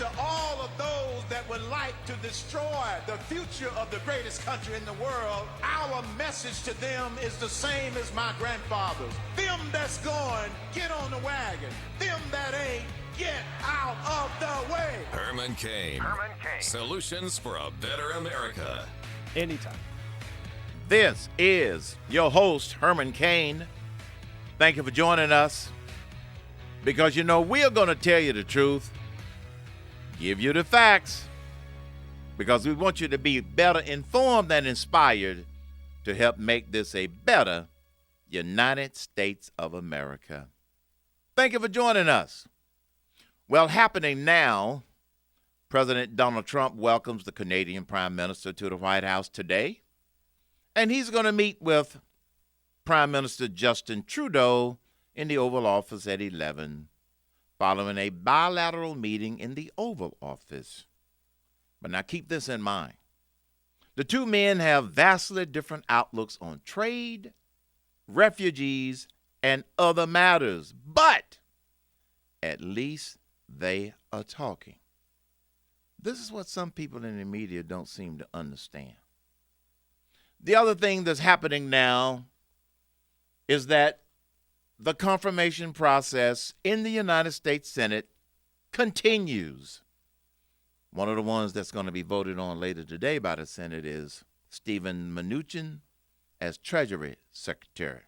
to all of those that would like to destroy the future of the greatest country in the world, our message to them is the same as my grandfather's. Them that's going, get on the wagon. Them that ain't, get out of the way. Herman Cain. Herman Cain. Solutions for a better America. Anytime. This is your host, Herman Cain. Thank you for joining us. Because, you know, we're going to tell you the truth, give you the facts, because we want you to be better informed and inspired to help make this a better United States of America. Thank you for joining us. Well, happening now, President Donald Trump welcomes the Canadian Prime Minister to the White House today, and he's going to meet with Prime Minister Justin Trudeau in the Oval Office at 11, following a bilateral meeting in the Oval Office. But now keep this in mind. The two men have vastly different outlooks on trade, refugees, and other matters, but at least they are talking. This is what some people in the media don't seem to understand. The other thing that's happening now is that the confirmation process in the United States Senate continues. One of the ones that's going to be voted on later today by the Senate is Stephen Mnuchin as Treasury Secretary.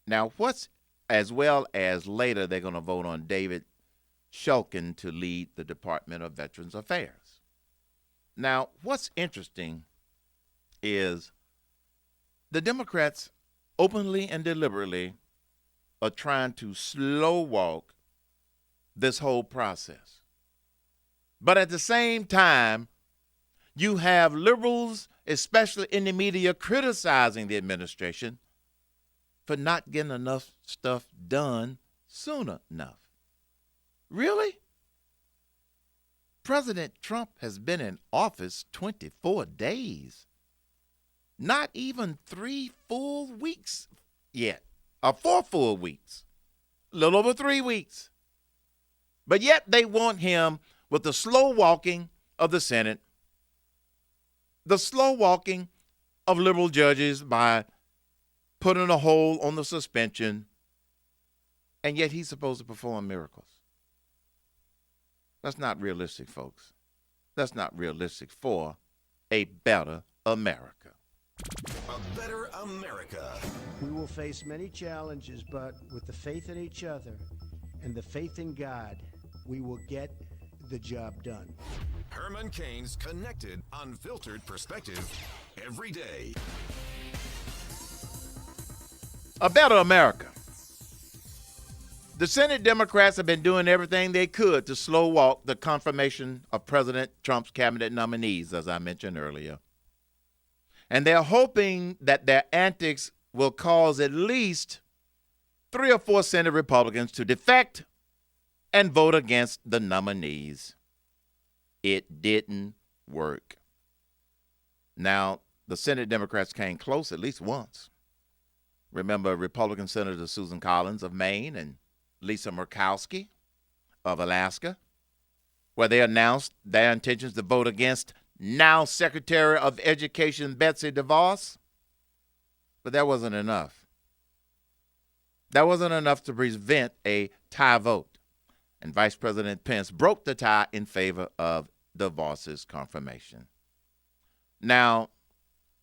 Now, as well as later they're going to vote on David Shulkin to lead the Department of Veterans Affairs. Now, what's interesting is the Democrats openly and deliberately are trying to slow walk this whole process. But at the same time, you have liberals, especially in the media, criticizing the administration for not getting enough stuff done soon enough. Really? President Trump has been in office 24 days. Not even 3 full weeks yet. 4 full weeks, a little over 3 weeks. But yet they want him with the slow walking of the Senate, the slow walking of liberal judges by putting a hold on the suspension, and yet he's supposed to perform miracles. That's not realistic, folks. That's not realistic for a better America. A better America. We will face many challenges, but with the faith in each other and the faith in God, we will get the job done. Herman Cain's connected, unfiltered perspective every day. A better America. The Senate Democrats have been doing everything they could to slow walk the confirmation of President Trump's cabinet nominees, as I mentioned earlier. And they're hoping that their antics will cause at least 3 or 4 Senate Republicans to defect and vote against the nominees. It didn't work. Now, the Senate Democrats came close at least once. Remember Republican Senator Susan Collins of Maine and Lisa Murkowski of Alaska, where they announced their intentions to vote against now Secretary of Education Betsy DeVos. But that wasn't enough. That wasn't enough to prevent a tie vote. And Vice President Pence broke the tie in favor of DeVos's confirmation. Now,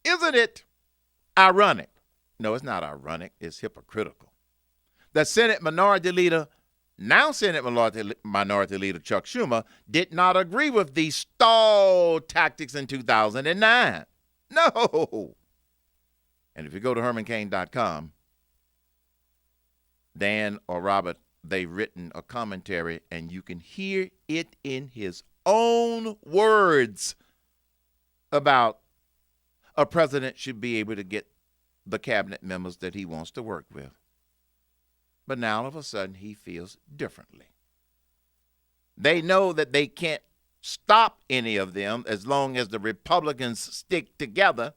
isn't it ironic? No, it's not ironic. It's hypocritical. The Senate Minority Leader, now Senate Minority Leader Chuck Schumer, did not agree with these stall tactics in 2009. No. And if you go to HermanCain.com, Dan or Robert, they've written a commentary, and you can hear it in his own words about a president should be able to get the cabinet members that he wants to work with. But now all of a sudden he feels differently. They know that they can't stop any of them as long as the Republicans stick together.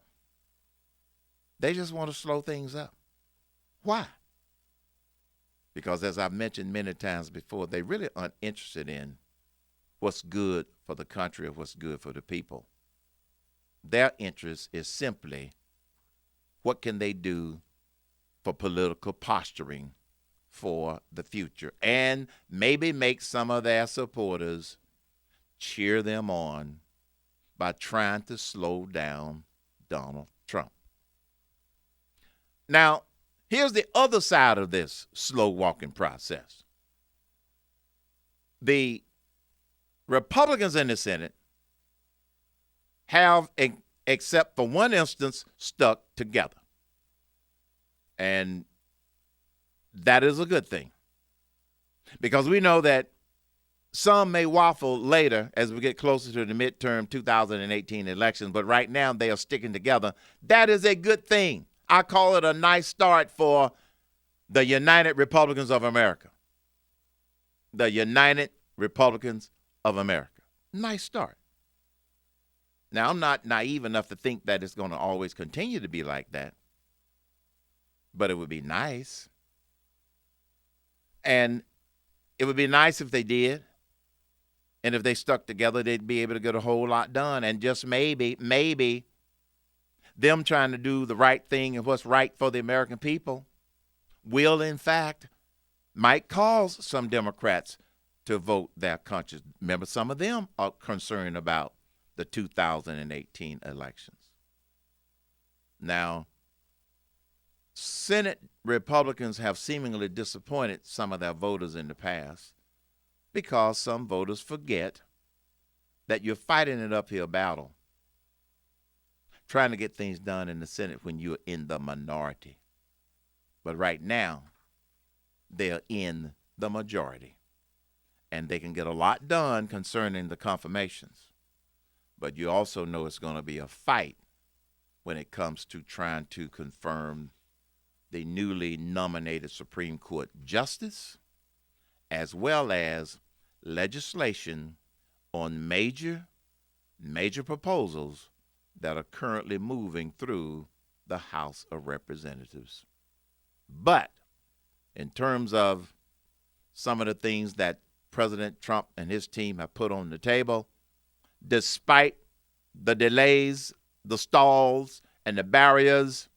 They just want to slow things up. Why? Because as I've mentioned many times before, they really aren't interested in what's good for the country or what's good for the people. Their interest is simply what can they do for political posturing for the future, and maybe make some of their supporters cheer them on by trying to slow down Donald Trump. Now, here's the other side of this slow walking process. The Republicans in the Senate have, except for one instance, stuck together. And that is a good thing, because we know that some may waffle later as we get closer to the midterm 2018 elections, but right now they are sticking together. That is a good thing. I call it a nice start for the United Republicans of America. The United Republicans of America. Nice start. Now, I'm not naive enough to think that it's going to always continue to be like that, but it would be nice. And it would be nice if they did. And if they stuck together, they'd be able to get a whole lot done. And just maybe them trying to do the right thing and what's right for the American people will, in fact, might cause some Democrats to vote their conscience. Remember, some of them are concerned about the 2018 elections. Now, Senate Republicans have seemingly disappointed some of their voters in the past because some voters forget that you're fighting an uphill battle trying to get things done in the Senate when you're in the minority. But right now, they're in the majority, and they can get a lot done concerning the confirmations. But you also know it's going to be a fight when it comes to trying to confirm the newly nominated Supreme Court justice, as well as legislation on major proposals that are currently moving through the House of Representatives. But in terms of some of the things that President Trump and his team have put on the table, despite the delays, the stalls, and the barriers,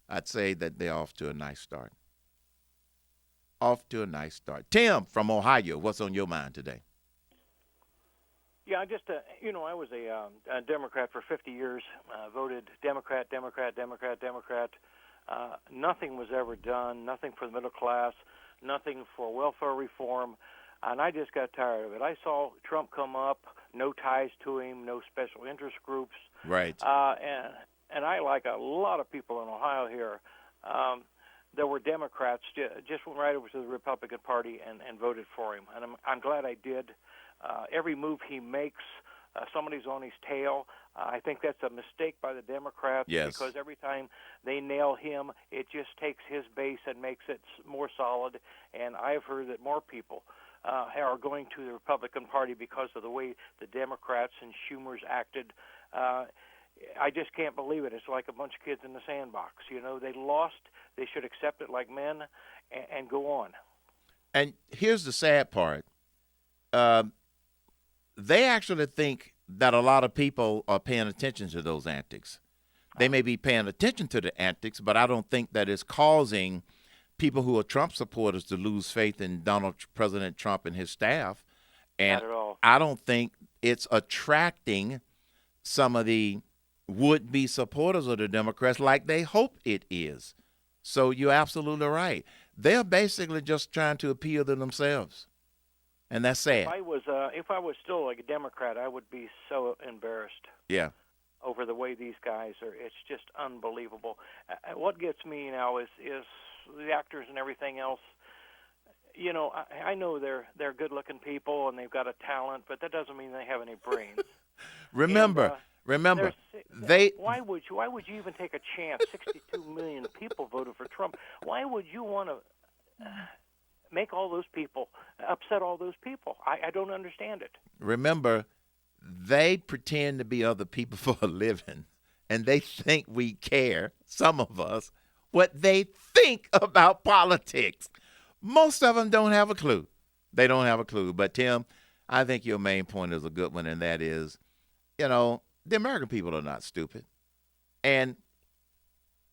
I'd say that they're off to a nice start. Off to a nice start. Tim from Ohio, what's on your mind today? Yeah, I just, I was a Democrat for 50 years, voted Democrat. Nothing was ever done, nothing for the middle class, nothing for welfare reform, and I just got tired of it. I saw Trump come up, no ties to him, no special interest groups. Right. And I, like a lot of people in Ohio here, there were Democrats, just went right over to the Republican Party and voted for him. And I'm glad I did. Every move he makes, somebody's on his tail. I think that's a mistake by the Democrats, yes, because every time they nail him, it just takes his base and makes it more solid. And I've heard that more people are going to the Republican Party because of the way the Democrats and Schumer's acted. I just can't believe it. It's like a bunch of kids in the sandbox. They lost. They should accept it like men and go on. And here's the sad part. They actually think that a lot of people are paying attention to those antics. They may be paying attention to the antics, but I don't think that it's causing people who are Trump supporters to lose faith in President Trump and his staff. And not at all. I don't think it's attracting some of the would-be supporters of the Democrats like they hope it is. So you're absolutely right. They're basically just trying to appeal to themselves. And that's sad. If I was still like a Democrat, I would be so embarrassed. Yeah. Over the way these guys are. It's just unbelievable. What gets me now is the actors and everything else. I know they're good-looking people and they've got a talent, but that doesn't mean they have any brains. Remember, why would you even take a chance? 62 million people voted for Trump. Why would you want to make all those people, upset all those people? I don't understand it. Remember, they pretend to be other people for a living, and they think we care, some of us, what they think about politics. Most of them don't have a clue. They don't have a clue. But, Tim, I think your main point is a good one, and that is, the American people are not stupid. And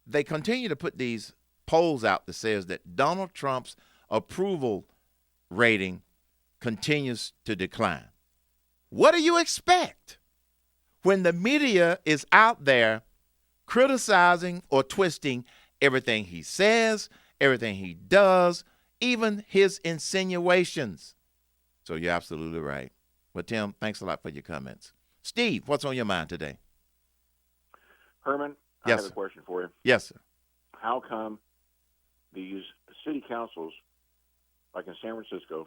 they continue to put these polls out that says that Donald Trump's approval rating continues to decline. What do you expect when the media is out there criticizing or twisting everything he says, everything he does, even his insinuations? So you're absolutely right. Well, Tim, thanks a lot for your comments. Steve, what's on your mind today? Herman, Yes, I have a question for you. Yes, sir. How come these city councils, like in San Francisco,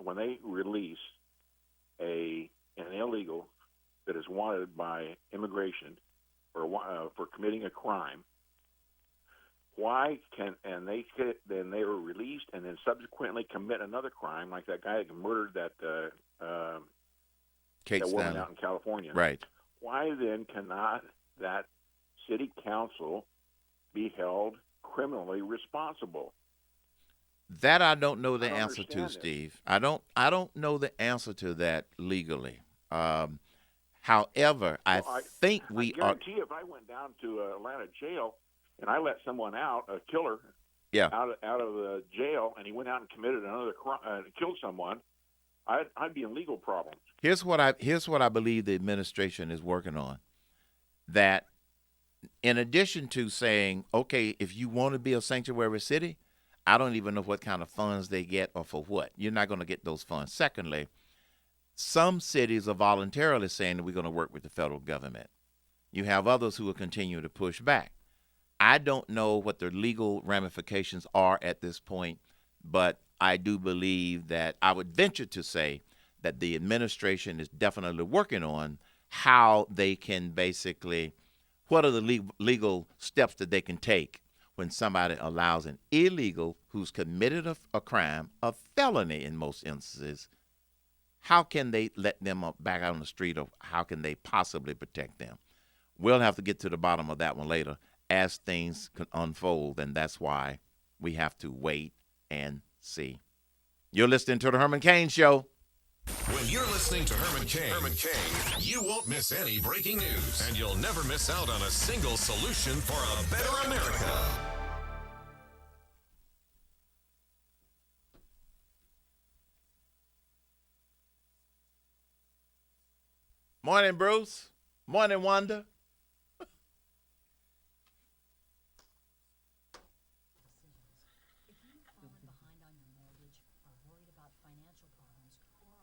when they release an illegal that is wanted by immigration for committing a crime, then they were released and then subsequently commit another crime, like that guy that murdered that woman Stanley. out in California. Right. Why then cannot that city council be held criminally responsible? That I don't know the I don't answer to, understand it. Steve. I don't know the answer to that legally. However, I think we I guarantee if I went down to Atlanta jail and I let someone out, a killer, out of the jail, and he went out and committed another crime, killed someone, I'd be in legal problems. Here's what I believe the administration is working on. That in addition to saying, okay, if you want to be a sanctuary city, I don't even know what kind of funds they get or for what. You're not going to get those funds. Secondly, some cities are voluntarily saying that we're going to work with the federal government. You have others who will continue to push back. I don't know what the legal ramifications are at this point, but I do believe that I would venture to say that the administration is definitely working on how they can basically, what are the legal steps that they can take when somebody allows an illegal who's committed a crime, a felony in most instances. How can they let them back out on the street, or how can they possibly protect them? We'll have to get to the bottom of that one later as things can unfold, and that's why we have to wait and see. You're listening to the Herman Cain Show. When you're listening to Herman Cain, you won't miss any breaking news, and you'll never miss out on a single solution for a better America. Morning, Bruce. Morning, Wanda.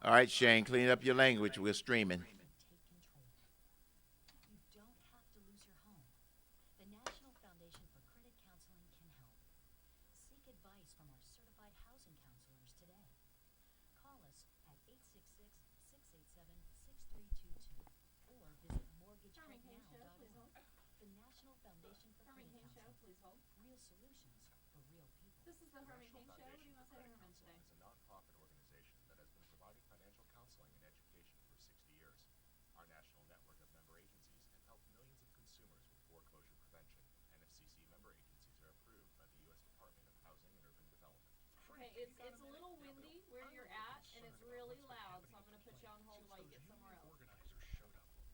All right, Shane, clean up your language. We're streaming. You don't have to lose your home. The National Foundation for Credit Counseling can help. Seek advice from our certified housing counselors today. Call us at 866-687-6322 or visit mortgagecreditnow.org. The National Foundation for Credit Counseling. Real solutions for real people. This is the Herman Cain Show. What do you want to say to Herman today? Is a nonprofit organization that has been providing financial counseling and education for 60 years. Our national network of member agencies can help millions of consumers with foreclosure prevention. NFCC member agencies are approved by the U.S. Department of Housing and Urban Development. Okay, it's a little windy where you're at, and it's really loud, so I'm going to put you on hold while you get somewhere else.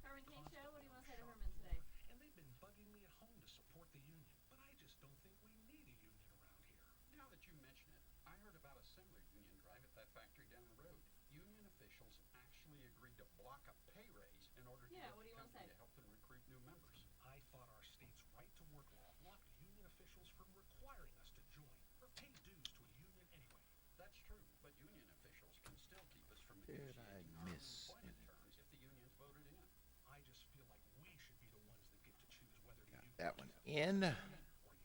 Herman Cain Show, what do you want to say to Herman today? And they've been bugging me at home to support the union, but I just don't think we need a union around here. Now that you mention it, I heard about a similar union drive at that factory down the road. Union officials actually agreed to block a pay raise in order to get what do the you wanna company say? to help them recruit new members. I thought our state's right to work law blocked union officials from requiring us to join or pay dues to a union anyway. That's true, but union officials can still keep us from Did I negotiating miss employment terms if the union's voted in. I just feel like we should be the ones that get to choose whether the union That one in. or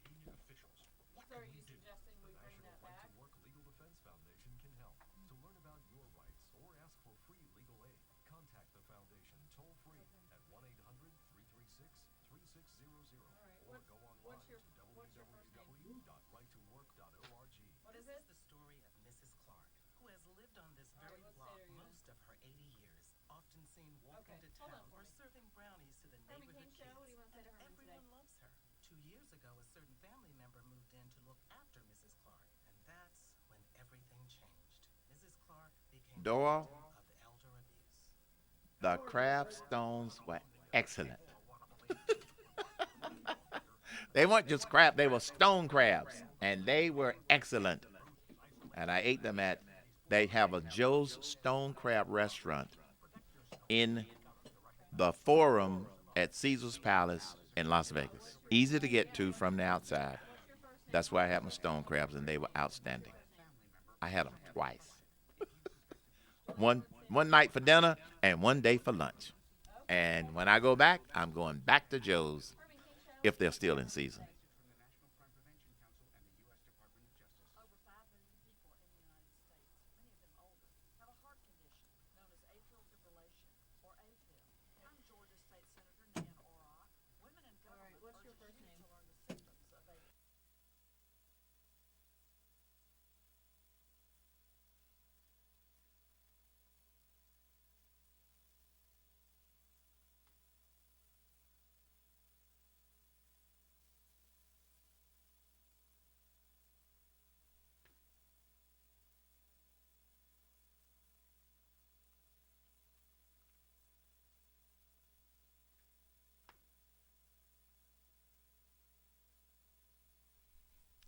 union officials. What So are can you we do? suggesting we bring that back? Work Legal Defense Foundation can help. To learn about your rights or ask for free legal aid, contact the foundation toll-free at 1-800-336-3600 or go online to www.righttowork.org. What is it? This is the story of Mrs. Clark, who has lived on this very let's block say her most of her 80 years, often seen walking Okay, to hold on town for or me. serving brownies to the Herman neighborhood Cain Show, kids. what do you want to say to And Herman today? everyone loves her. 2 years ago, a certain family member moved in to look after Mrs. Clark, and that's when everything changed. Mrs. Clark became Doyle, the crab stones were excellent. They weren't just crab, they were stone crabs, and they were excellent. And I ate them they have a Joe's Stone Crab restaurant in the Forum at Caesar's Palace in Las Vegas. Easy to get to from the outside. That's where I had my stone crabs, and they were outstanding. I had them twice. One night for dinner and one day for lunch. And when I go back, I'm going back to Joe's if they're still in season.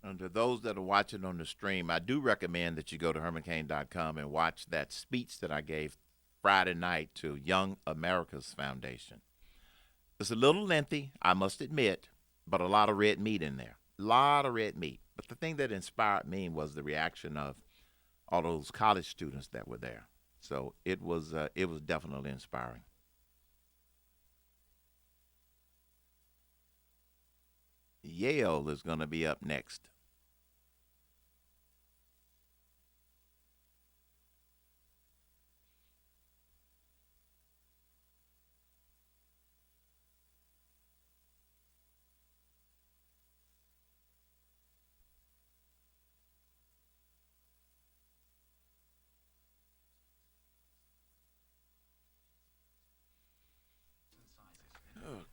And to those that are watching on the stream, I do recommend that you go to hermancain.com and watch that speech that I gave Friday night to Young America's Foundation. It's a little lengthy, I must admit, but a lot of red meat in there. A lot of red meat. But the thing that inspired me was the reaction of all those college students that were there. So it was definitely inspiring. Yale is going to be up next.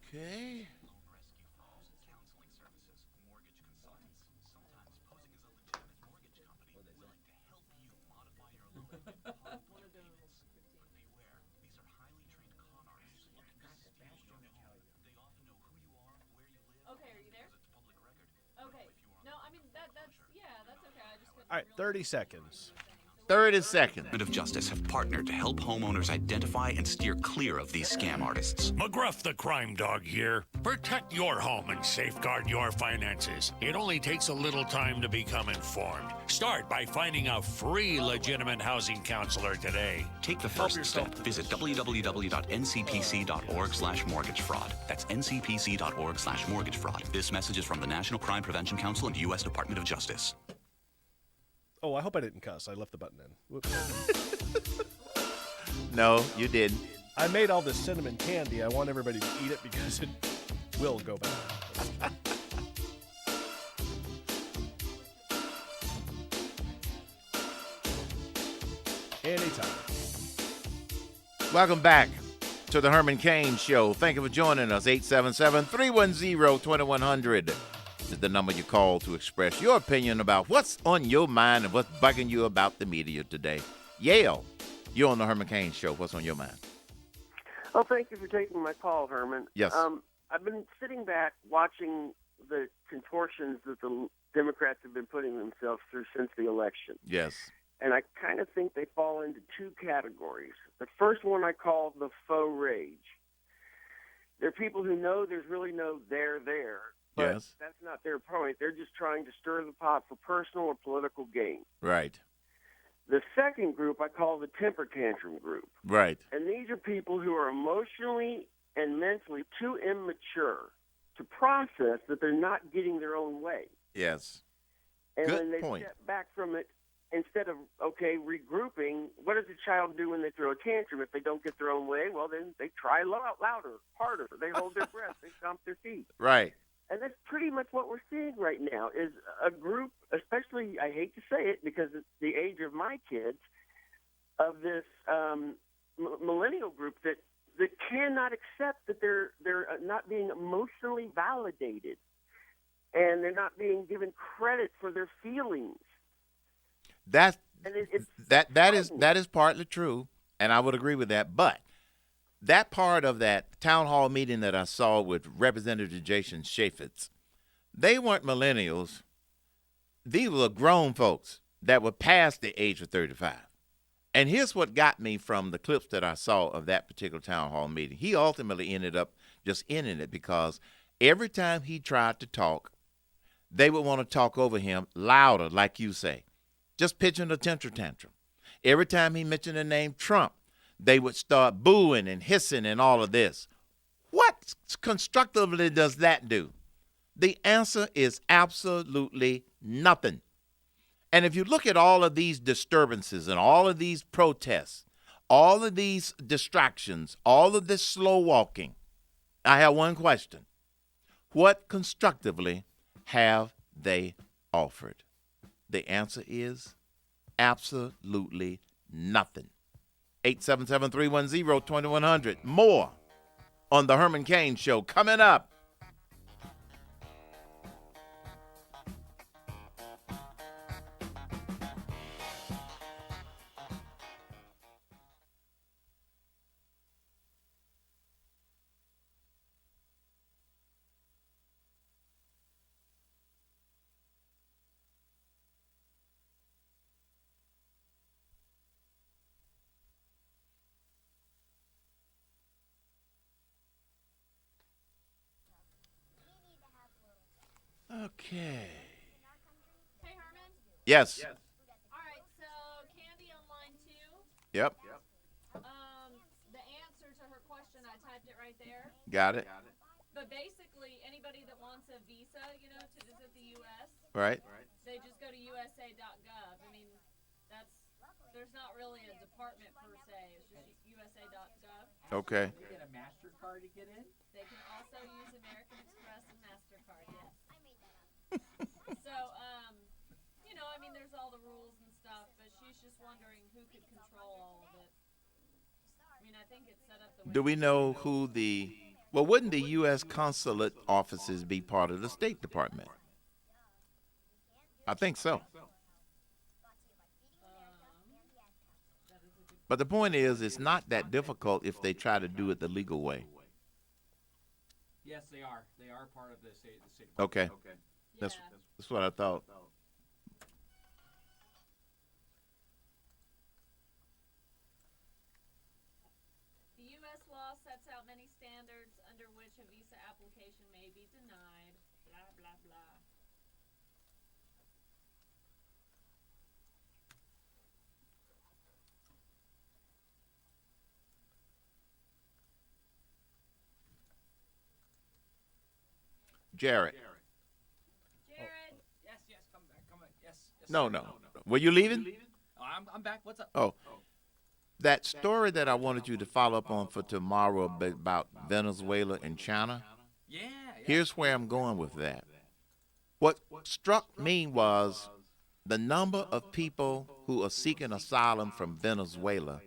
Okay. Okay, are you there? Okay. No, I mean that's okay. I just couldn't. All right, 30 seconds. 30 seconds. Of Justice have partnered to help homeowners identify and steer clear of these scam artists. McGruff the Crime Dog here. Protect your home and safeguard your finances. It only takes a little time to become informed. Start by finding a free legitimate housing counselor today. Take the first step. Visit www.ncpc.org/mortgage fraud. That's ncpc.org/mortgage fraud. This message is from the National Crime Prevention Council and U.S. Department of Justice. Oh, I hope I didn't cuss. I left the button in. Whoops. No, you didn't. I made all this cinnamon candy. I want everybody to eat it because it will go bad. Anytime. Welcome back to the Herman Cain Show. Thank you for joining us. 877-310-2100 is the number you call to express your opinion about what's on your mind and what's bugging you about the media today. Yale, you're on the Herman Cain Show. What's on your mind? Oh, thank you for taking my call, Herman. Yes. I've been sitting back watching the contortions that the Democrats have been putting themselves through since the election. Yes. And I kind of think they fall into two categories. The first one I call the faux rage. There are people who know there's really no there. But yes. That's not their point. They're just trying to stir the pot for personal or political gain. Right. The second group I call the temper tantrum group. Right. And these are people who are emotionally and mentally too immature to process that they're not getting their own way. Yes. And Good when they point. step back from it, instead of, regrouping, what does a child do when they throw a tantrum? If they don't get their own way, well, then they try louder, harder. They hold their breath. They stomp their feet. Right. And that's pretty much what we're seeing right now is a group, especially, I hate to say it because it's the age of my kids, of this millennial group that cannot accept that they're not being emotionally validated and they're not being given credit for their feelings. That's And it's that is partly true, and I would agree with that. But that part of that town hall meeting that I saw with Representative Jason Chaffetz, they weren't millennials. These were grown folks that were past the age of 35. And here's what got me from the clips that I saw of that particular town hall meeting. He ultimately ended up just ending it because every time he tried to talk, they would want to talk over him louder, like you say, just pitching a temper tantrum. Every time he mentioned the name Trump, they would start booing and hissing and all of this. What constructively does that do? The answer is absolutely nothing. And if you look at all of these disturbances and all of these protests, all of these distractions, all of this slow walking, I have one question. What constructively have they offered? The answer is absolutely nothing. 877-310-2100. More on the Herman Cain Show coming up. Okay. Hey, Herman. Yes. All right, so Candy on line 2. Yep. The answer to her question, I typed it right there. Got it. But basically, anybody that wants a visa, to visit the U.S., Right. they just go to USA.gov. I mean, there's not really a department per se. It's just USA.gov. Okay. They get a MasterCard to get in? They can also use American Express and MasterCard, yes. So, there's all the rules and stuff, but she's just wondering who could control all of it. I mean, I think it's set up the way. Do we know who wouldn't the U.S. consulate offices be part of the State Department? I think so. But the point is, it's not that difficult if they try to do it the legal way. Yes, they are. They are part of the state. Okay. That's what I thought. The U.S. law sets out many standards under which a visa application may be denied. Blah, blah, blah. Jared. Jared. Yes, come back. Yes. No. Were you leaving? I'm back. What's up? Oh. That story that I wanted you to follow up on for tomorrow about Venezuela and China. Yeah. Here's where I'm going with that. What struck me was the number of people who are seeking asylum from Venezuela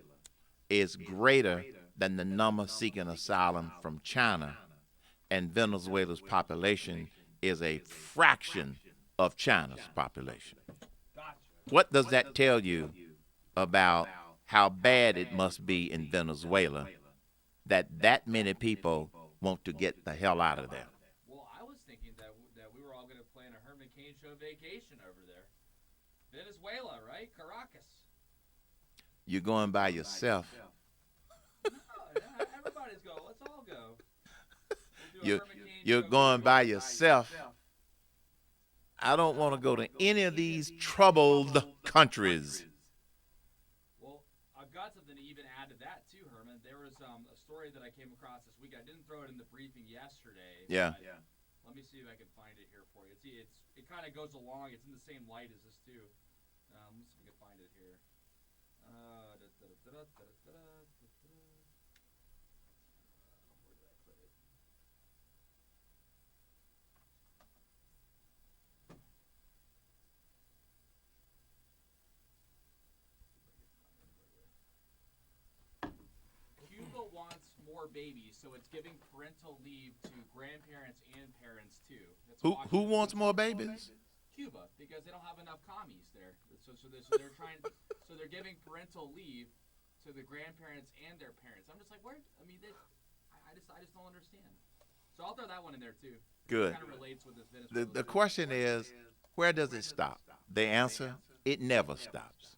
is greater than the number seeking asylum from China. And Venezuela's population is a fraction of China's population. What does that tell you about how bad it must be in Venezuela that many people want to get the hell out of there? Well, I was thinking that we were all going to plan a Herman Cain Show vacation over there. Venezuela, right? Caracas. You're going by yourself. No, everybody's going. Let's all go. You're going by yourself. I don't want to go to any of these troubled countries. Well, I've got something to even add to that too, Herman. There was a story that I came across this week. I didn't throw it in the briefing yesterday. Yeah. Let me see if I can find it here for you. It kind of goes along. It's in the same light as this too. Let's see if I can find it here. Where did I put it? Cuba wants more babies, so it's giving parental leave to grandparents and parents too. Who wants more babies? Cuba because they don't have enough commies there. They're trying. So they're giving parental leave to the grandparents and their parents. I'm just like, where? I mean, I just don't understand. So I'll throw that one in there too. Good. It kind of relates with this Venezuela. The question is, where does it stop? The answer, it never stops.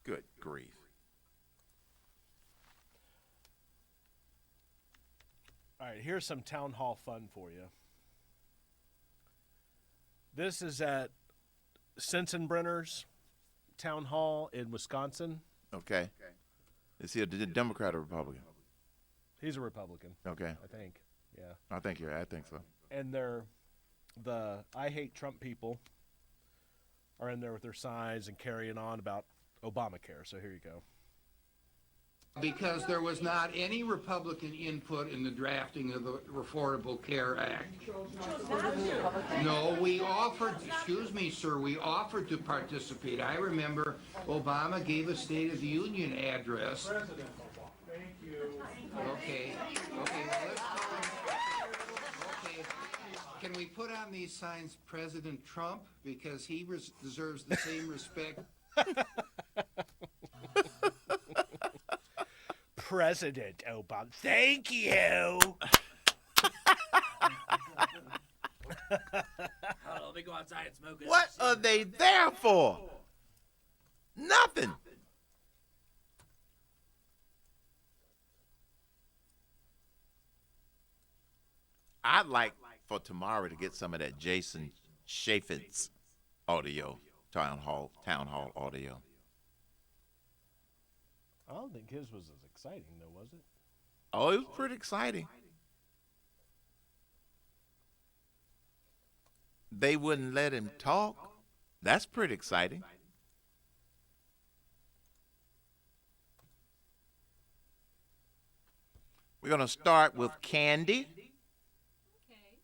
Good grief. All right, here's some town hall fun for you. This is at Sensenbrenner's Town Hall in Wisconsin. Okay. Is he a Democrat or Republican? He's a Republican. Okay. I think. Yeah. I think so. And the I Hate Trump people are in there with their signs and carrying on about Obamacare. So here you go. Because there was not any Republican input in the drafting of the Affordable Care Act. No, we offered, excuse me, sir, we offered to participate. I remember Obama gave a State of the Union address. Thank you. Okay, well, let's okay. Can we put on these signs President Trump? Because he deserves the same respect. President Obama. Thank you. Hold on, let me go outside and smoke it. What are they there for? Nothing. I'd like for tomorrow to get some of that Jason Chaffetz audio, town hall audio. I don't think his was as exciting, though, was it? Oh, it was pretty exciting. They wouldn't let him talk. That's pretty exciting. We're going to start with Candy. Okay.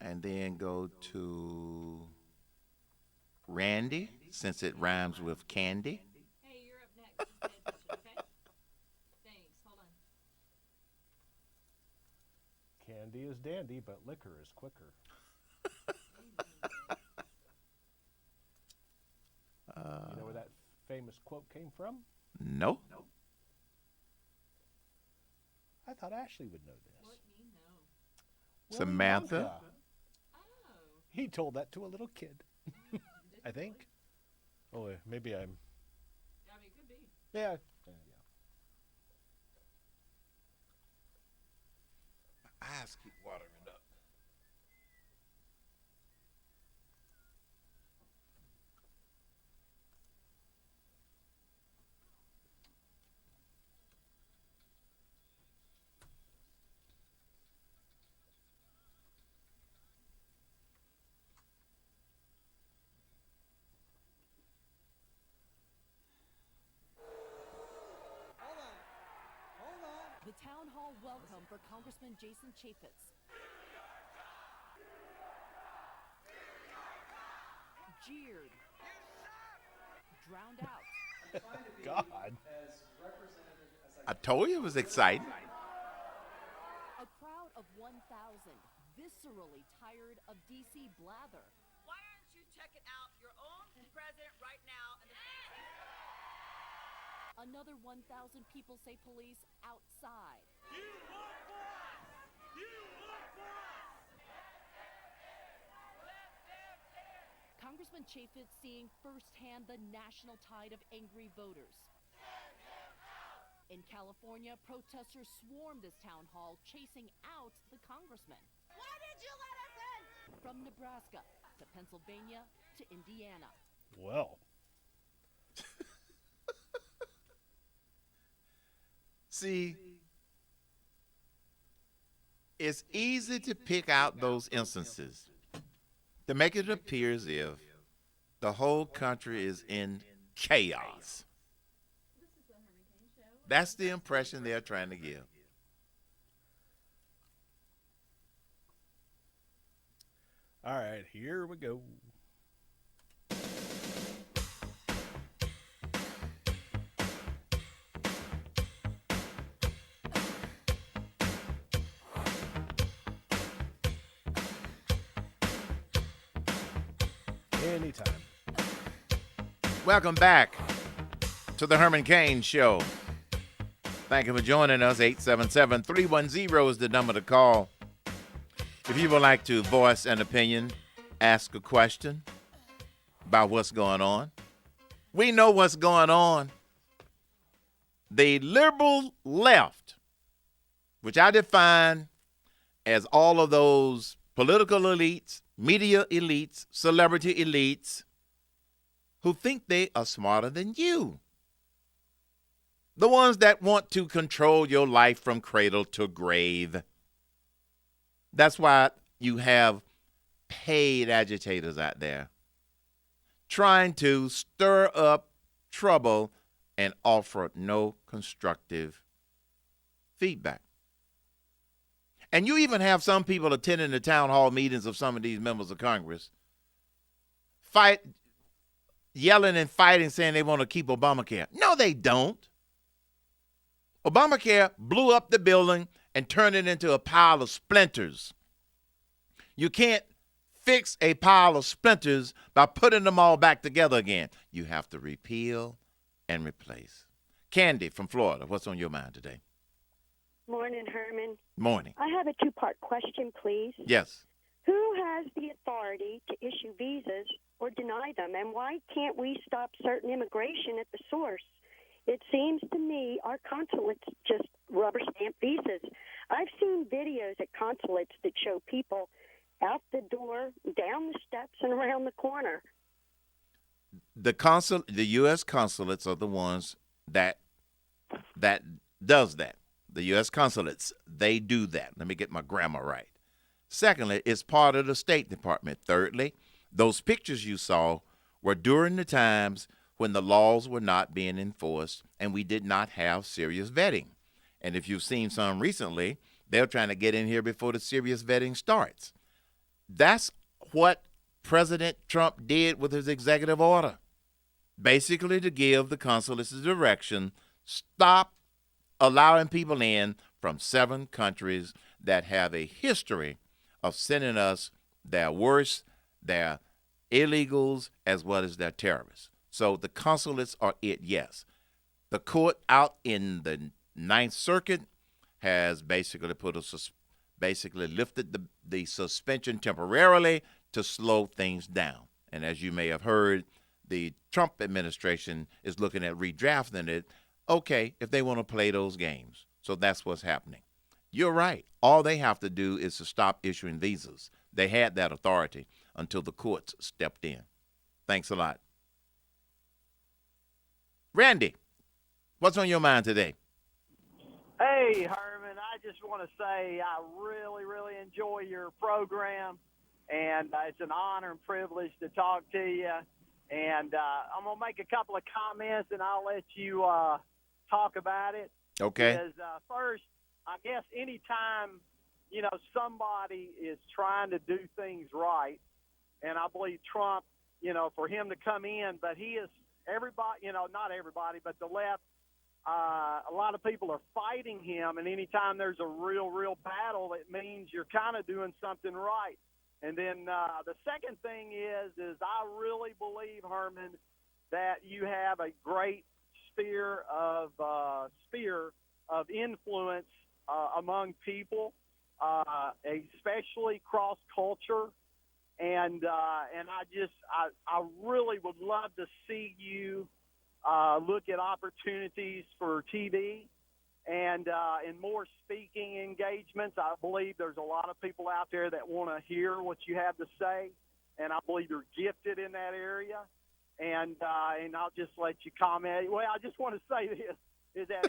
And then go to Randy, since it rhymes with candy. Hey, you're up next. Just pay attention, okay? Thanks. Hold on. Candy is dandy, but liquor is quicker. You know where that famous quote came from? No. I thought Ashley would know this. What do you know? Willy Samantha? Wonka. Oh. He told that to a little kid. I think. Oh, maybe I'm. I mean, it could be. Yeah. My eyes keep watering up. The town hall welcome for Congressman Jason Chaffetz. Jeered. Drowned out. God. I told you it was exciting. A crowd of 1,000 viscerally tired of DC blather. Why aren't you checking out your own president right now? Another 1,000 people say police outside. You vote for us! You vote for us! Congressman Chaffetz seeing firsthand the national tide of angry voters. In California, protesters swarmed this town hall, chasing out the congressman. Why did you let us in? From Nebraska to Pennsylvania to Indiana. Well. See, it's easy to pick out those instances to make it appear as if the whole country is in chaos. This is the Herman Cain Show. That's the impression they're trying to give. All right, here we go. Anytime. Welcome back to the Herman Cain Show. Thank you for joining us. 877-310 is the number to call. If you would like to voice an opinion, ask a question about what's going on. We know what's going on. The liberal left, which I define as all of those political elites, media elites, celebrity elites, who think they are smarter than you. The ones that want to control your life from cradle to grave. That's why you have paid agitators out there trying to stir up trouble and offer no constructive feedback. And you even have some people attending the town hall meetings of some of these members of Congress yelling and fighting, saying they want to keep Obamacare. No, they don't. Obamacare blew up the building and turned it into a pile of splinters. You can't fix a pile of splinters by putting them all back together again. You have to repeal and replace. Candy from Florida, what's on your mind today? Morning, Herman. Morning. I have a two-part question, please. Yes. Who has the authority to issue visas or deny them, and why can't we stop certain immigration at the source? It seems to me our consulates just rubber stamp visas. I've seen videos at consulates that show people out the door, down the steps, and around the corner. The U.S. consulates are the ones that does that. The U.S. consulates, they do that. Let me get my grammar right. Secondly, it's part of the State Department. Thirdly, those pictures you saw were during the times when the laws were not being enforced and we did not have serious vetting. And if you've seen some recently, they're trying to get in here before the serious vetting starts. That's what President Trump did with his executive order, basically to give the consulates the direction, stop allowing people in from 7 countries that have a history of sending us their worst, their illegals, as well as their terrorists. So the consulates are it, yes. The court out in the Ninth Circuit has basically lifted the suspension temporarily to slow things down. And as you may have heard, the Trump administration is looking at redrafting it, okay, if they want to play those games. So that's what's happening. You're right. All they have to do is to stop issuing visas. They had that authority until the courts stepped in. Thanks a lot. Randy, what's on your mind today? Hey, Herman, I just want to say I really, really enjoy your program, and it's an honor and privilege to talk to you. And I'm going to make a couple of comments, and I'll let you talk about it. Okay. Because, first, I guess anytime, somebody is trying to do things right, and I believe Trump, for him to come in, but he is everybody, not everybody, but the left, a lot of people are fighting him, and anytime there's a real battle, it means you're kind of doing something right. And then the second thing is I really believe, Herman, that you have a great sphere of influence among people, especially cross culture. And I really would love to see you look at opportunities for TV and more speaking engagements. I believe there's a lot of people out there that want to hear what you have to say, and I believe you're gifted in that area. And I'll just let you comment. Well, I just want to say this, is that,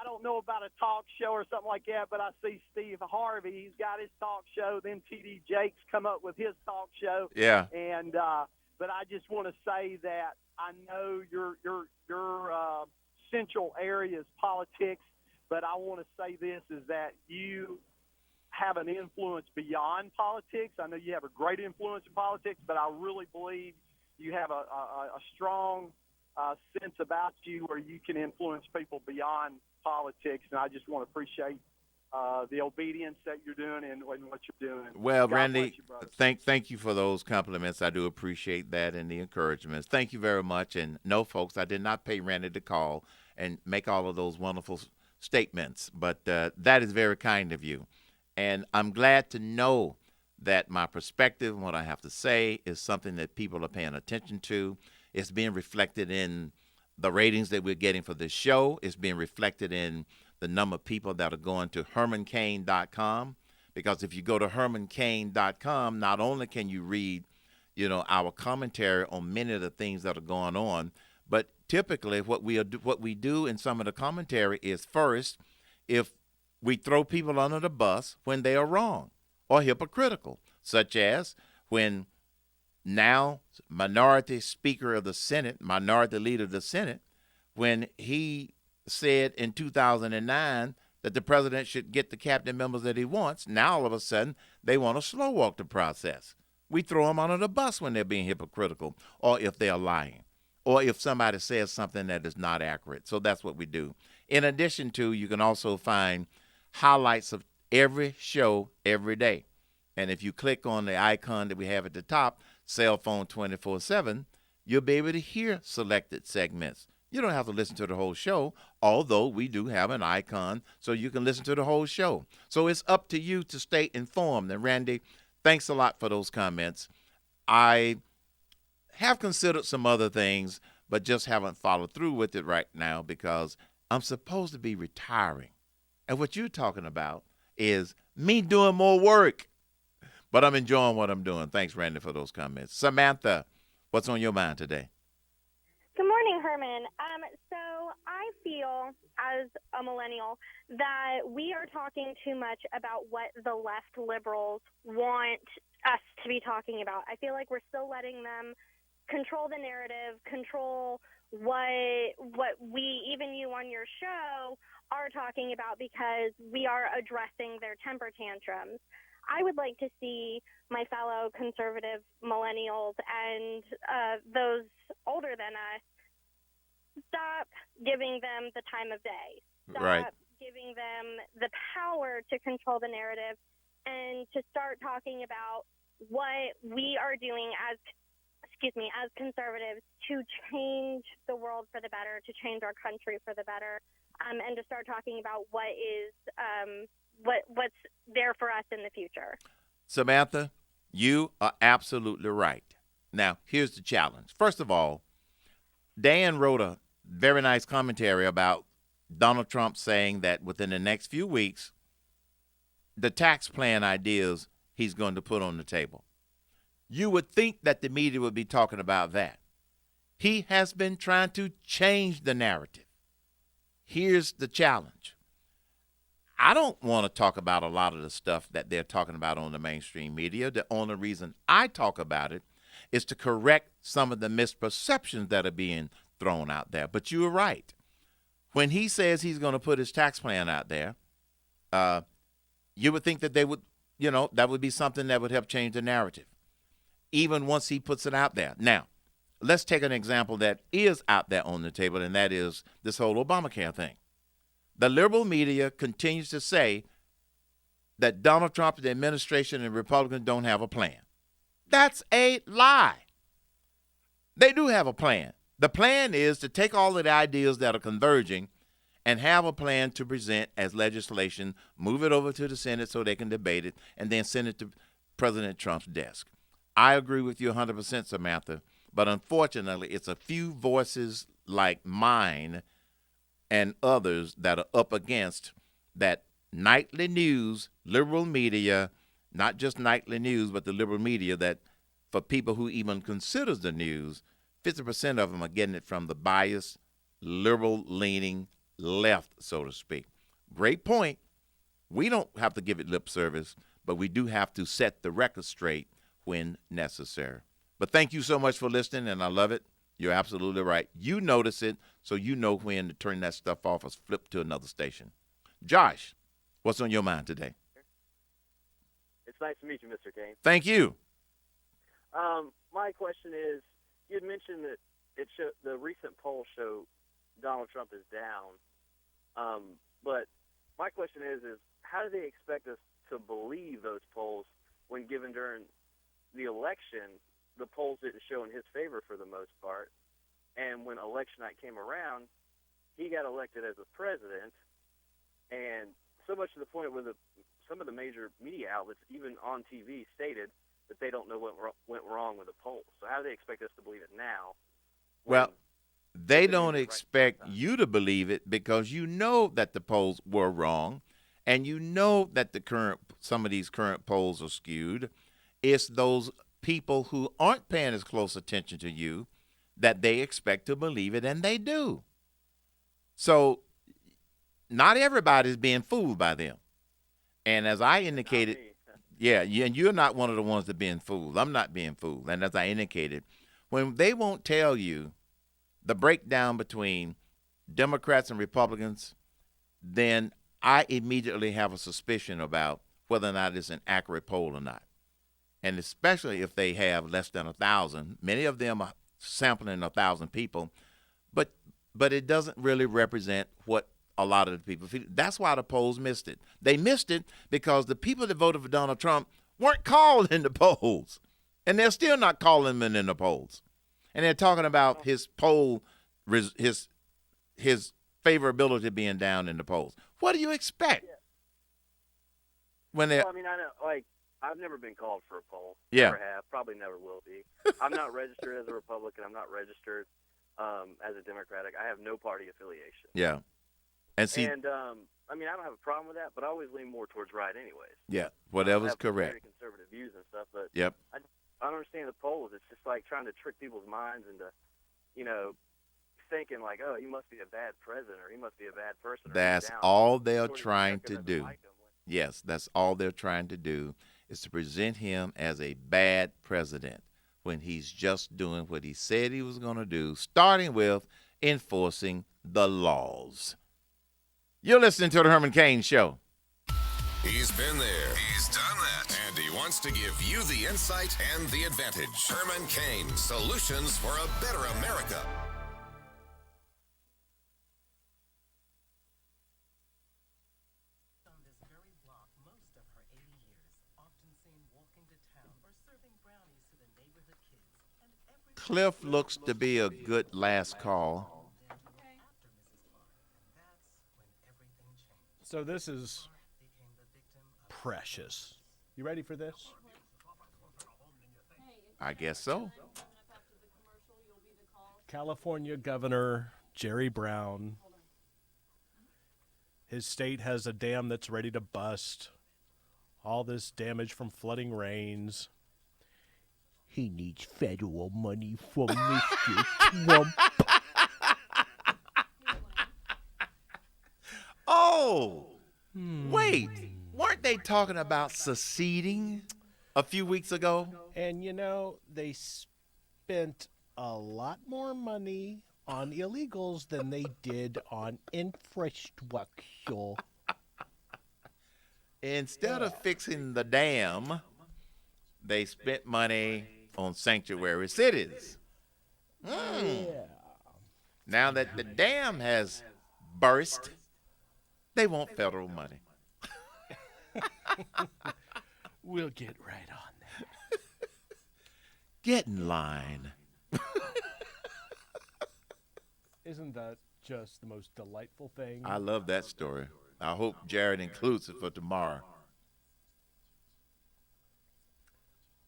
I don't know about a talk show or something like that, but I see Steve Harvey. He's got his talk show. Then T.D. Jakes come up with his talk show. Yeah. And but I just want to say that I know your central area is politics, but I want to say this, is that you have an influence beyond politics. I know you have a great influence in politics, but I really believe you have a strong sense about you where you can influence people beyond politics, and I just want to appreciate the obedience that you're doing and what you're doing. Well, God Randy, bless you, brother. thank you for those compliments. I do appreciate that and the encouragements. Thank you very much. And no, folks, I did not pay Randy to call and make all of those wonderful statements, but that is very kind of you. And I'm glad to know that my perspective and what I have to say is something that people are paying attention to. It's being reflected in the ratings that we're getting for this show. It's being reflected in the number of people that are going to hermancain.com. Because if you go to hermancain.com, not only can you read, our commentary on many of the things that are going on, but typically what we do in some of the commentary is first, if we throw people under the bus when they are wrong or hypocritical, such as when now minority speaker of the Senate, minority leader of the Senate, when he said in 2009 that the president should get the cabinet members that he wants, now all of a sudden they want to slow walk the process. We throw them under the bus when they're being hypocritical or if they're lying or if somebody says something that is not accurate. So that's what we do. In addition to, you can also find highlights of every show every day. And if you click on the icon that we have at the top, cell phone 24/7, you'll be able to hear selected segments. You don't have to listen to the whole show, although we do have an icon so you can listen to the whole show. So it's up to you to stay informed. And Randy, thanks a lot for those comments. I have considered some other things, but just haven't followed through with it right now because I'm supposed to be retiring. And what you're talking about is me doing more work. But I'm enjoying what I'm doing. Thanks, Randy, for those comments. Samantha, what's on your mind today? Good morning, Herman. So I feel, as a millennial, that we are talking too much about what the left liberals want us to be talking about. I feel like we're still letting them control the narrative, control what we, even you on your show, are talking about because we are addressing their temper tantrums. I would like to see my fellow conservative millennials and those older than us stop giving them the time of day. Stop giving them the power to control the narrative and to start talking about what we are doing as conservatives to change the world for the better, to change our country for the better, and to start talking about what is what's there for us in the future. Samantha, you are absolutely right. Now, here's the challenge. First of all, Dan wrote a very nice commentary about Donald Trump saying that within the next few weeks, the tax plan ideas he's going to put on the table. You would think that the media would be talking about that. He has been trying to change the narrative. Here's the challenge. I don't want to talk about a lot of the stuff that they're talking about on the mainstream media. The only reason I talk about it is to correct some of the misperceptions that are being thrown out there. But you were right. When he says he's going to put his tax plan out there, you would think that they would, that would be something that would help change the narrative, even once he puts it out there. Now, let's take an example that is out there on the table, and that is this whole Obamacare thing. The liberal media continues to say that Donald Trump, the administration, and Republicans don't have a plan. That's a lie. They do have a plan. The plan is to take all of the ideas that are converging and have a plan to present as legislation, move it over to the Senate so they can debate it, and then send it to President Trump's desk. I agree with you 100%, Samantha, but unfortunately, it's a few voices like mine and others that are up against that nightly news, liberal media, not just nightly news, but the liberal media that for people who even considers the news, 50% of them are getting it from the biased, liberal-leaning left, so to speak. Great point. We don't have to give it lip service, but we do have to set the record straight when necessary. But thank you so much for listening, and I love it. You're absolutely right. You notice it, so you know when to turn that stuff off or flip to another station. Josh, what's on your mind today? It's nice to meet you, Mr. Cain. Thank you. My question is, you had mentioned that the recent polls show Donald Trump is down. But my question is how do they expect us to believe those polls when given during the election, the polls didn't show in his favor for the most part, and when election night came around, he got elected as a president, and so much to the point where some of the major media outlets, even on TV, stated that they don't know what went wrong with the polls. So how do they expect us to believe it now? Well, they don't expect you to believe it because you know that the polls were wrong, and you know that some of these current polls are skewed. It's those people who aren't paying as close attention to you that they expect to believe it, and they do. So not everybody's being fooled by them. And as I indicated, and you're not one of the ones that are being fooled. I'm not being fooled. And as I indicated, when they won't tell you the breakdown between Democrats and Republicans, then I immediately have a suspicion about whether or not it's an accurate poll or not. And especially if they have less than 1,000. Many of them are sampling 1,000 people, but it doesn't really represent what a lot of the people feel. That's why the polls missed it. They missed it because the people that voted for Donald Trump weren't called in the polls, and they're still not calling him in the polls. And they're talking about his poll, his favorability being down in the polls. What do you expect? When Well, I mean, I know, like, I've never been called for a poll. Yeah. Never have. Probably never will be. I'm not registered as a Republican. I'm not registered as a Democratic. I have no party affiliation. Yeah. And see, I mean, I don't have a problem with that, but I always lean more towards right anyways. yeah, whatever's I have correct. Very conservative views and stuff, but Yep. I don't understand the polls. It's just like trying to trick people's minds into, thinking like, oh, he must be a bad president or he must be a bad person. That's all they're trying to do. Yes, that's all they're trying to do is to present him as a bad president when he's just doing what he said he was going to do, starting with enforcing the laws. You're listening to the Herman Cain Show. He's been there. He's done that. And he wants to give you the insight and the advantage. Herman Cain, solutions for a better America. On this very block, most of her 80 years, often seen walking to town or serving brownies to the neighborhood kids. And every Cliff looks to be a good last call. So this is precious. You ready for this? I guess so. California Governor Jerry Brown. His state has a dam that's ready to bust. All this damage from flooding rains. He needs federal money from Mr. Trump. Oh, wait. Weren't they talking about seceding a few weeks ago? And, they spent a lot more money on illegals than they did on infrastructure. Instead of fixing the dam, they spent money on sanctuary cities. Now that the dam has burst, they want federal money. We'll get right on that. Get in line. Isn't that just the most delightful thing? I love that story. I hope Jared includes it for tomorrow.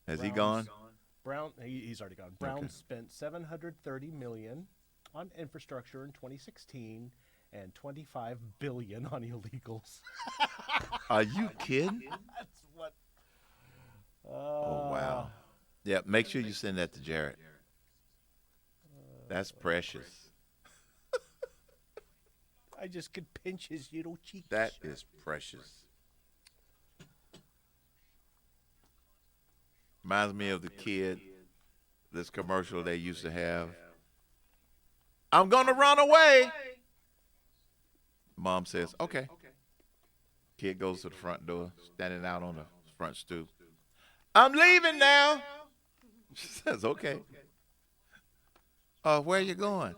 Has he gone? Brown, he's already gone. Brown spent $730 million on infrastructure in 2016 and $25 billion on illegals. Are you kidding? That's what. Oh, wow. Yeah, make sure you send that to Jared. That's precious. I just could pinch his little cheeks. That is precious. Reminds me of the kid, this commercial they used to have. I'm going to run away. Mom says, okay. Kid goes to the front door, standing out on the front stoop. I'm leaving now. She says, okay. Where are you going?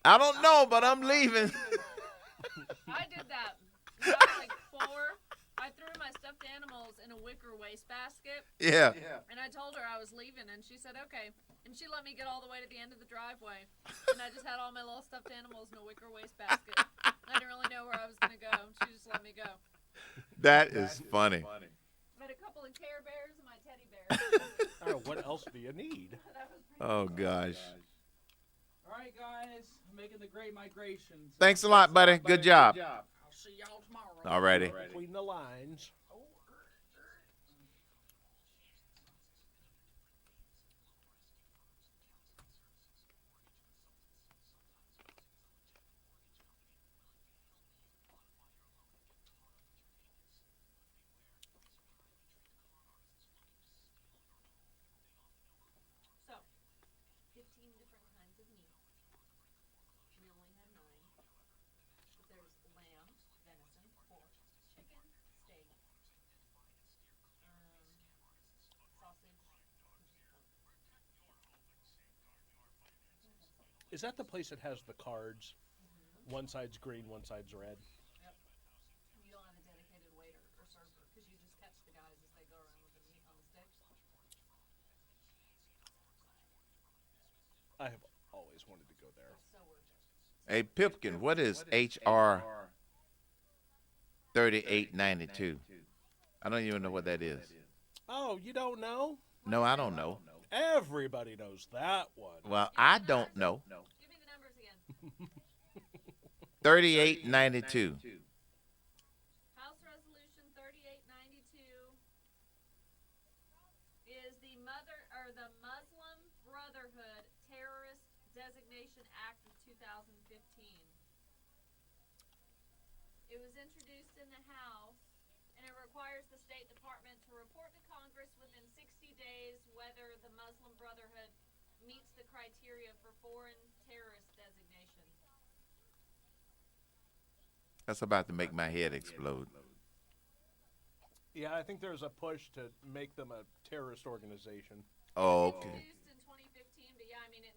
I don't know, but I'm leaving. I did that. When I was like 4, before? I threw my stuffed animals in a wicker wastebasket. Yeah. And I told her I was leaving, and she said, okay. And she let me get all the way to the end of the driveway. And I just had all my little stuffed animals in a wicker wastebasket. I didn't really know where I was going to go. She just let me go. That is funny. I had a couple of Care Bears and my teddy bears. Oh, what else do you need? Oh, gosh. All right, guys. I'm making the great migration. Thanks a lot, buddy. Good job. I'll see y'all tomorrow. All righty. Between the lines. So, 15 different kinds of meat. We only had 9. But there's lamb, venison, pork, chicken, steak, sausage. Is that the place that has the cards? One side's green, one side's red. Yep. You don't have a dedicated waiter or server because you just catch the guys as they go around with the meat on the sticks. I have always wanted to go there. It's so worth it. Hey, Pipkin, what is HR 3892? I don't even know what that is. Oh, you don't know? No, I don't know. Everybody knows that one. Well, I don't know. Give me the numbers again. 3892. House Resolution 3892 is the Muslim Brotherhood Terrorist Designation Act of 2015. It was introduced in the House, and it requires the State Department to report to Congress within 60 days whether the Muslim Brotherhood meets the criteria for foreign terrorist designation. That's about to make my head explode. Yeah, I think there's a push to make them a terrorist organization. Oh, okay. Introduced in 2015, but yeah, I mean, it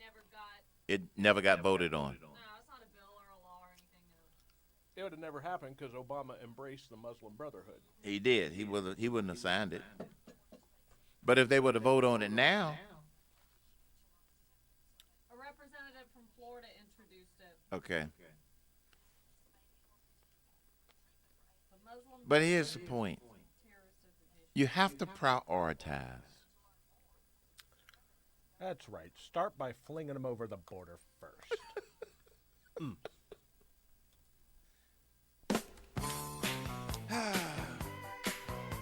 It never got voted on. No, it's not a bill or a law or anything, no. It would have never happened because Obama embraced the Muslim Brotherhood. He did. He wouldn't have signed it. But if they were to vote on it now. A representative from Florida introduced it. Okay. The Muslim But here's the point. terrorist designation. You have to prioritize. That's right. Start by flinging them over the border first.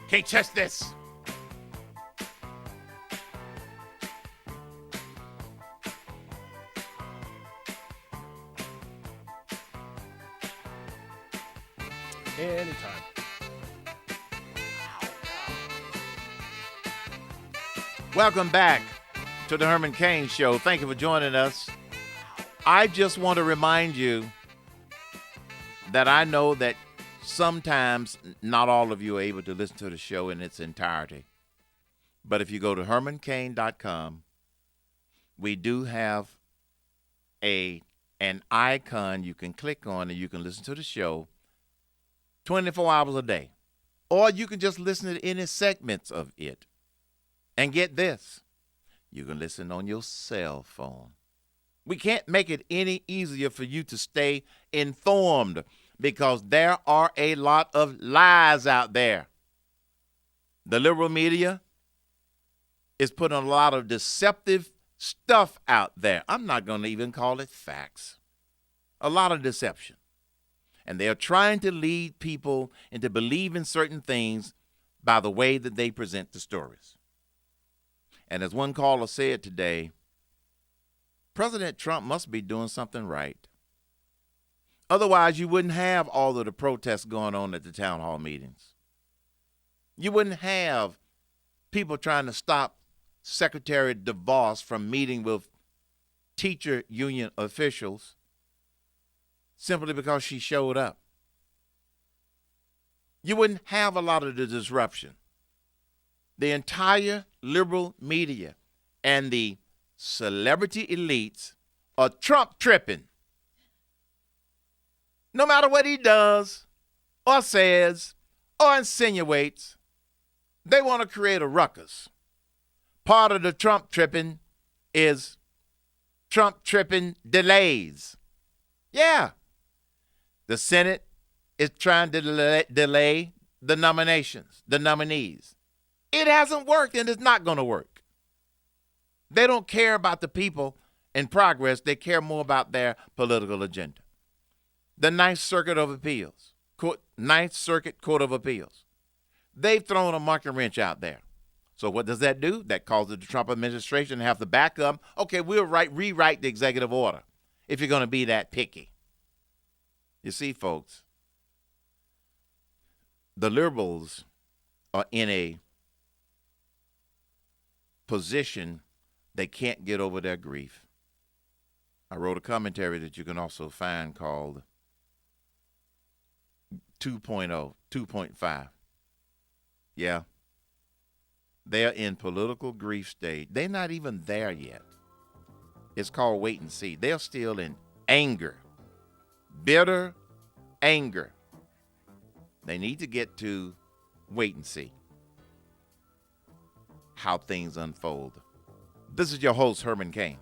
Can't touch this. Anytime. Welcome back to the Herman Cain Show. Thank you for joining us. I just want to remind you that I know that sometimes not all of you are able to listen to the show in its entirety. But if you go to hermancain.com, we do have an icon you can click on and you can listen to the show 24 hours a day. Or you can just listen to any segments of it. And get this, you can listen on your cell phone. We can't make it any easier for you to stay informed because there are a lot of lies out there. The liberal media is putting a lot of deceptive stuff out there. I'm not going to even call it facts. A lot of deception. And they're trying to lead people into believing certain things by the way that they present the stories. And as one caller said today, President Trump must be doing something right. Otherwise, you wouldn't have all of the protests going on at the town hall meetings. You wouldn't have people trying to stop Secretary DeVos from meeting with teacher union officials simply because she showed up. You wouldn't have a lot of the disruption. The entire liberal media and the celebrity elites are Trump tripping. No matter what he does or says or insinuates they want to create a ruckus. Part of the Trump tripping is Trump tripping delays. Yeah. The Senate is trying to delay the nominations, the nominees. It hasn't worked and it's not going to work. They don't care about the people in progress. They care more about their political agenda. The Ninth Circuit of Appeals, Ninth Circuit Court of Appeals, they've thrown a monkey wrench out there. So what does that do? That causes the Trump administration to have to back up. Okay, we'll rewrite the executive order if you're going to be that picky. You see, folks, the liberals are in a position they can't get over their grief. I wrote a commentary that you can also find called 2.0, 2.5. Yeah. They're in political grief stage. They're not even there yet. It's called wait and see. They're still in anger, bitter anger. They need to get to wait and see how things unfold. This is your host, Herman Cain.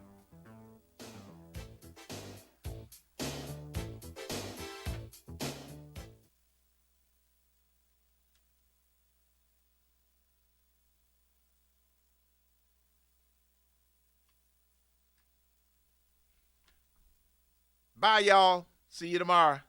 Bye, y'all. See you tomorrow.